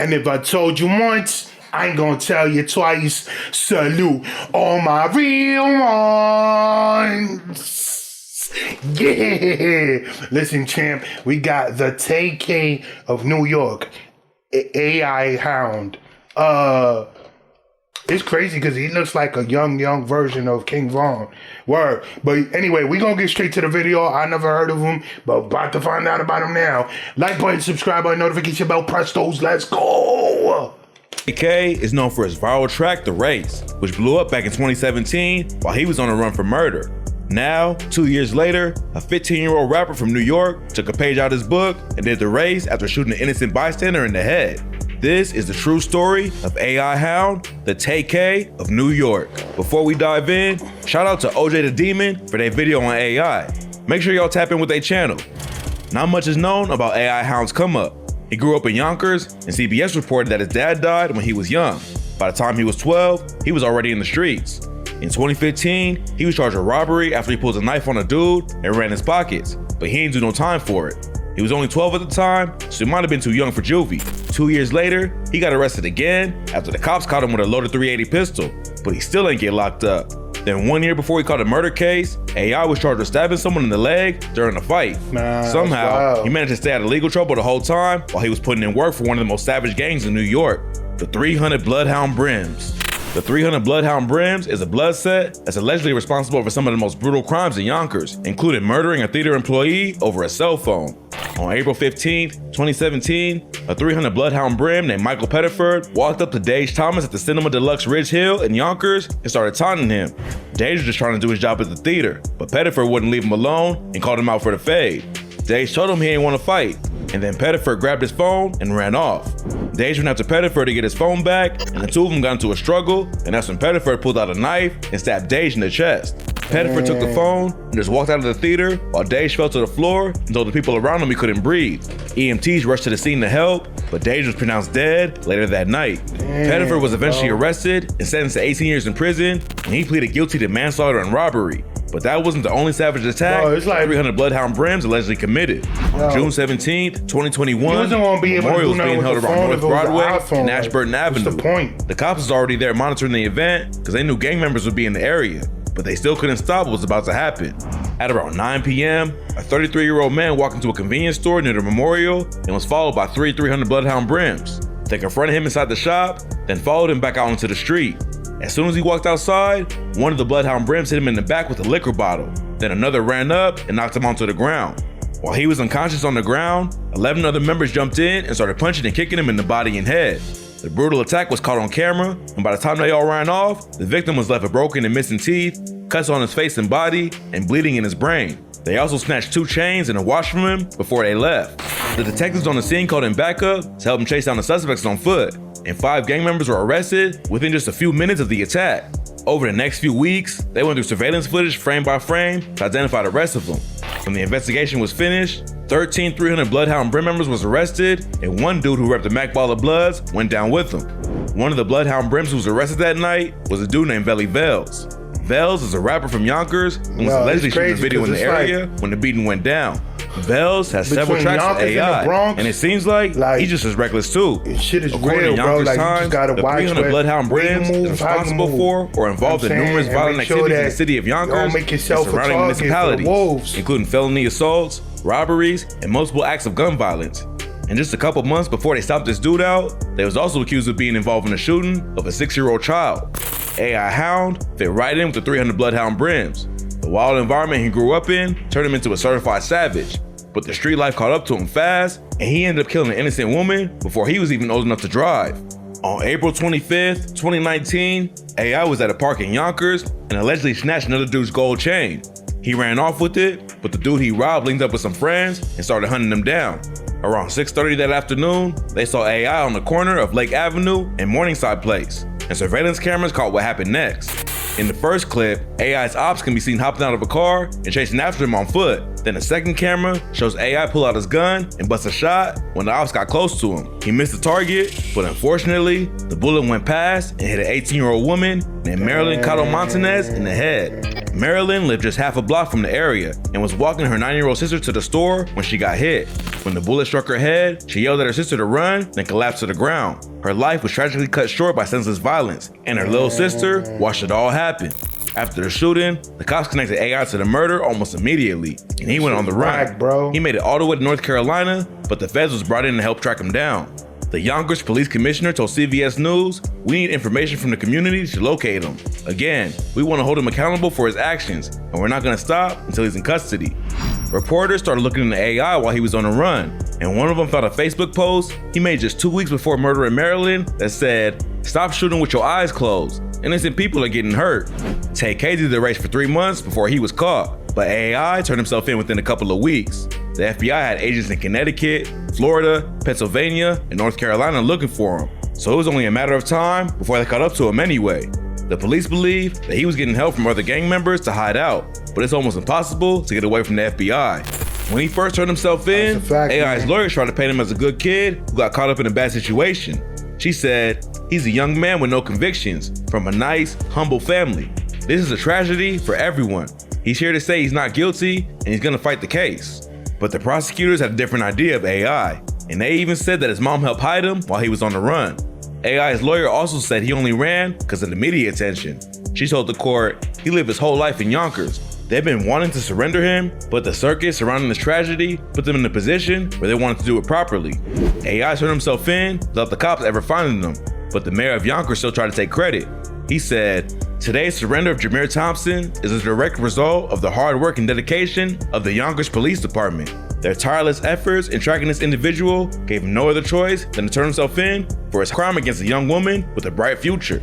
And if I told you once, I ain't gonna tell you twice. Salute all my real ones. Yeah. Listen, champ, we got the Tay-K of New York, AI Hound. It's crazy because he looks like a young version of King Von. Word. But anyway, we gonna get straight to the video. I never heard of him, but about to find out about him now. Like button, subscribe button, notification bell, press those. Let's go. Tay-K is known for his viral track, The Race, which blew up back in 2017 while he was on a run for murder. Now, 2 years later, a 15-year-old rapper from New York took a page out of his book and did the race after shooting an innocent bystander in the head. This is the true story of AI Hound, the Tay-K of New York. Before we dive in, shout out to OJ the Demon for their video on AI. Make sure y'all tap in with their channel. Not much is known about AI Hound's come up. He grew up in Yonkers, and CBS reported that his dad died when he was young. By the time he was 12, he was already in the streets. In 2015, he was charged with robbery after he pulled a knife on a dude and ran his pockets, but he didn't do no time for it. He was only 12 at the time, so he might have been too young for juvie. 2 years later, he got arrested again after the cops caught him with a loaded .380 pistol, but he still ain't get locked up. Then 1 year before he caught a murder case, AI was charged with stabbing someone in the leg during a fight. Somehow, he managed to stay out of legal trouble the whole time while he was putting in work for one of the most savage gangs in New York, the 300 Bloodhound Brims. The 300 Bloodhound Brims is a blood set that's allegedly responsible for some of the most brutal crimes in Yonkers, including murdering a theater employee over a cell phone. On April 15th, 2017, a 300 Bloodhound Brim named Michael Pettiford walked up to Dage Thomas at the Cinema Deluxe Ridge Hill in Yonkers and started taunting him. Dage was just trying to do his job at the theater, but Pettiford wouldn't leave him alone and called him out for the fade. Dage told him he didn't want to fight, and then Pettiford grabbed his phone and ran off. Dage went after Pettiford to get his phone back, and the two of them got into a struggle, and that's when Pettiford pulled out a knife and stabbed Dage in the chest. Pettiford took the phone and just walked out of the theater while Dage fell to the floor and told the people around him he couldn't breathe. EMTs rushed to the scene to help, but Dage was pronounced dead later that night. Pettiford was eventually arrested and sentenced to 18 years in prison, and he pleaded guilty to manslaughter and robbery. But that wasn't the only savage attack 300 Bloodhound Brims allegedly committed. On June 17th, 2021, memorials being held around North Broadway and Ashburton Avenue. What's the point? The cops was already there monitoring the event because they knew gang members would be in the area, but they still couldn't stop what was about to happen. At around 9 p.m., a 33-year-old man walked into a convenience store near the memorial and was followed by 300 Bloodhound Brims. They confronted him inside the shop, then followed him back out into the street. As soon as he walked outside, one of the Bloodhound Brims hit him in the back with a liquor bottle. Then another ran up and knocked him onto the ground. While he was unconscious on the ground, 11 other members jumped in and started punching and kicking him in the body and head. The brutal attack was caught on camera, and by the time they all ran off, the victim was left with broken and missing teeth, cuts on his face and body, and bleeding in his brain. They also snatched 2 chains and a watch from him before they left. The detectives on the scene called in backup to help him chase down the suspects on foot, and 5 gang members were arrested within just a few minutes of the attack. Over the next few weeks, they went through surveillance footage frame by frame to identify the rest of them. When the investigation was finished, 13 300 Bloodhound Brim members was arrested, and 1 dude who repped the Mac Ball of Bloods went down with them. One of the Bloodhound Brims who was arrested that night was a dude named Velly Vels. Vels is a rapper from Yonkers and was allegedly shooting a video in the area when the beating went down. Vels has several tracks with AI, and it seems like he's just as reckless too. Shit is According real, to bro. Yonkers Like, Times, the 300 Bloodhound Brims is responsible for or involved in numerous violent activities in the city of Yonkers and surrounding municipalities, including felony assaults, robberies, and multiple acts of gun violence. And just a couple months before they stopped this dude out, they was also accused of being involved in the shooting of a 6-year-old child. AI Hound fit right in with the 300 Bloodhound Brims. The wild environment he grew up in turned him into a certified savage, but the street life caught up to him fast, and he ended up killing an innocent woman before he was even old enough to drive. On April 25th, 2019, AI was at a park in Yonkers and allegedly snatched another dude's gold chain. He ran off with it, but the dude he robbed linked up with some friends and started hunting them down. Around 6:30 that afternoon, they saw AI on the corner of Lake Avenue and Morningside Place, and surveillance cameras caught what happened next. In the first clip, AI's ops can be seen hopping out of a car and chasing after him on foot. Then the second camera shows AI pull out his gun and bust a shot when the ops got close to him. He missed the target, but unfortunately, the bullet went past and hit an 18-year-old woman named Marilyn Cotto Montanez in the head. Marilyn lived just half a block from the area and was walking her 9-year-old sister to the store when she got hit. When the bullet struck her head, she yelled at her sister to run, then collapsed to the ground. Her life was tragically cut short by senseless violence, and her little sister watched it all happen. After the shooting, the cops connected AI to the murder almost immediately, and he went on the run. Bro. He made it all the way to North Carolina, but the feds was brought in to help track him down. The Yonkers police commissioner told CBS News, "We need information from the community to locate him. Again, we want to hold him accountable for his actions, and we're not going to stop until he's in custody." Reporters started looking into AI while he was on the run, and one of them found a Facebook post he made just 2 weeks before murder in Maryland that said, "Stop shooting with your eyes closed. Innocent people are getting hurt." Tay-K did the race for 3 months before he was caught, but AI turned himself in within a couple of weeks. The FBI had agents in Connecticut, Florida, Pennsylvania, and North Carolina looking for him, so it was only a matter of time before they caught up to him anyway. The police believe that he was getting help from other gang members to hide out, but it's almost impossible to get away from the FBI. When he first turned himself in, AI's lawyers tried to paint him as a good kid who got caught up in a bad situation. She said, "He's a young man with no convictions, from a nice, humble family. This is a tragedy for everyone. He's here to say he's not guilty and he's gonna fight the case." But the prosecutors had a different idea of AI, and they even said that his mom helped hide him while he was on the run. AI's lawyer also said he only ran because of the media attention. She told the court he lived his whole life in Yonkers. They've been wanting to surrender him, but the circus surrounding this tragedy put them in a position where they wanted to do it properly. AI turned himself in without the cops ever finding them, but the mayor of Yonkers still tried to take credit. He said, "Today's surrender of Jameer Thompson is a direct result of the hard work and dedication of the Yonkers Police Department. Their tireless efforts in tracking this individual gave him no other choice than to turn himself in for his crime against a young woman with a bright future."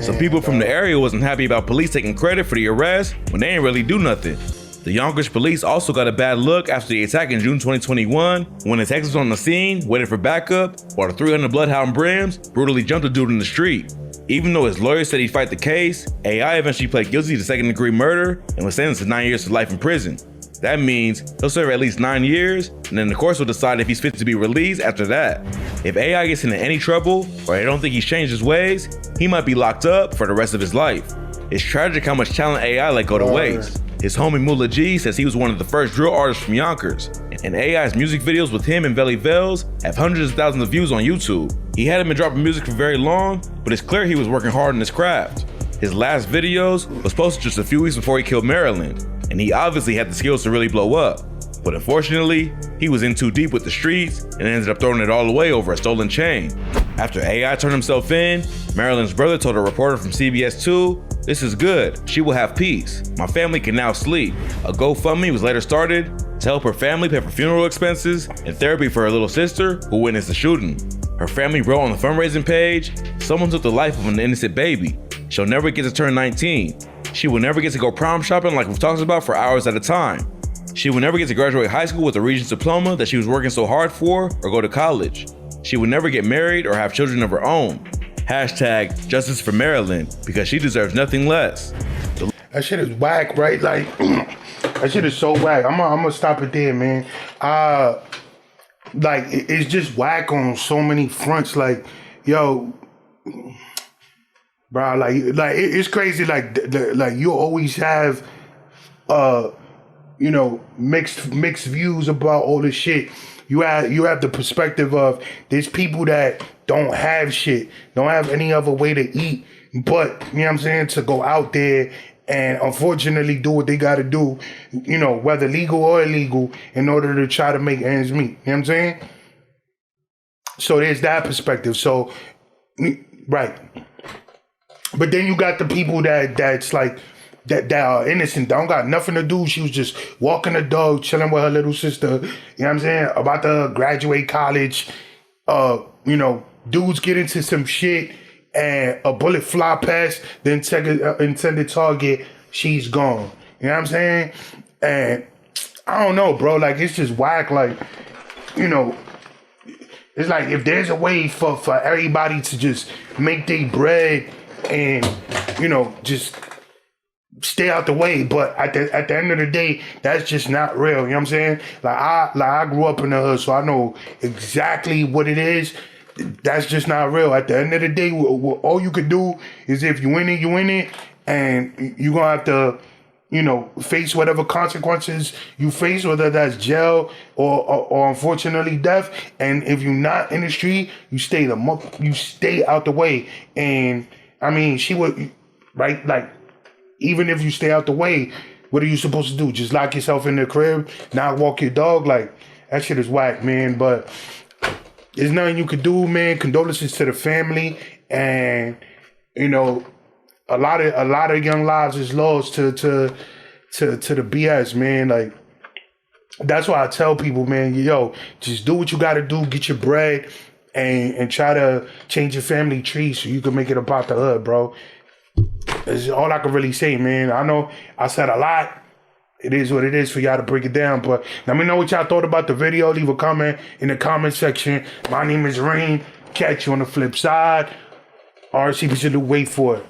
Some people from the area wasn't happy about police taking credit for the arrest when they didn't really do nothing. The Yonkers police also got a bad look after the attack in June 2021 when the detectives on the scene waited for backup while the 300 Bloodhound Brims brutally jumped a dude in the street. Even though his lawyer said he'd fight the case, AI eventually pled guilty to second-degree murder and was sentenced to 9 years to life in prison. That means he'll serve at least 9 years, and then the courts will decide if he's fit to be released after that. If AI gets into any trouble, or they don't think he's changed his ways, he might be locked up for the rest of his life. It's tragic how much talent AI let go to waste. His homie Moolah G says he was one of the first drill artists from Yonkers, and AI's music videos with him and Velly Vels have hundreds of thousands of views on YouTube. He hadn't been dropping music for very long, but it's clear he was working hard in his craft. His last videos was posted just a few weeks before he killed Maryland, and he obviously had the skills to really blow up. But unfortunately, he was in too deep with the streets and ended up throwing it all away over a stolen chain. After AI turned himself in, Marilyn's brother told a reporter from CBS 2, "This is good. She will have peace. My family can now sleep." A GoFundMe was later started to help her family pay for funeral expenses and therapy for her little sister who witnessed the shooting. Her family wrote on the fundraising page, "Someone took the life of an innocent baby. She'll never get to turn 19. She will never get to go prom shopping like we've talked about for hours at a time. She will never get to graduate high school with a Regents diploma that she was working so hard for or go to college. She will never get married or have children of her own. Hashtag justice for Maryland because she deserves nothing less." That shit is whack, right? Like, that shit is so whack. I'm gonna stop it there, man. Like, it's just whack on so many fronts. Like, yo, bro, like it's crazy. Like you always have, you know, mixed views about all this shit. You have the perspective of there's people that don't have shit, don't have any other way to eat, but you know what I'm saying, to go out there and unfortunately do what they gotta do, you know, whether legal or illegal, in order to try to make ends meet. You know what I'm saying? So there's that perspective. So, right. But then you got the people that's like, that are innocent, don't got nothing to do. She was just walking the dog, chilling with her little sister, you know what I'm saying, about to graduate college. You know, dudes get into some shit and a bullet fly past the intended target, she's gone. You know what I'm saying? And I don't know, bro, like it's just whack. Like, you know, it's like if there's a way for everybody to just make their bread and, you know, just stay out the way, but at the end of the day, that's just not real. You know what I'm saying? Like I grew up in the hood, so I know exactly what it is. That's just not real. At the end of the day, all you could do is if you in it, you in it, and you're gonna have to you know, face whatever consequences you face, whether that's jail or unfortunately death. And if you're not in the street, you stay out the way. And I mean, she would, right? Like, even if you stay out the way, what are you supposed to do? Just lock yourself in the crib, not walk your dog? Like, that shit is whack, man. But there's nothing you could do, man. Condolences to the family, and you know, a lot of young lives is lost to the BS, man. Like, that's why I tell people, man, yo, just do what you got to do, get your bread, and try to change your family tree so you can make it about the hood, bro. That's all I can really say, man. I know I said a lot. It is what it is for y'all to break it down. But let me know what y'all thought about the video. Leave a comment in the comment section. My name is Rain. Catch you on the flip side. RC, we should wait for it.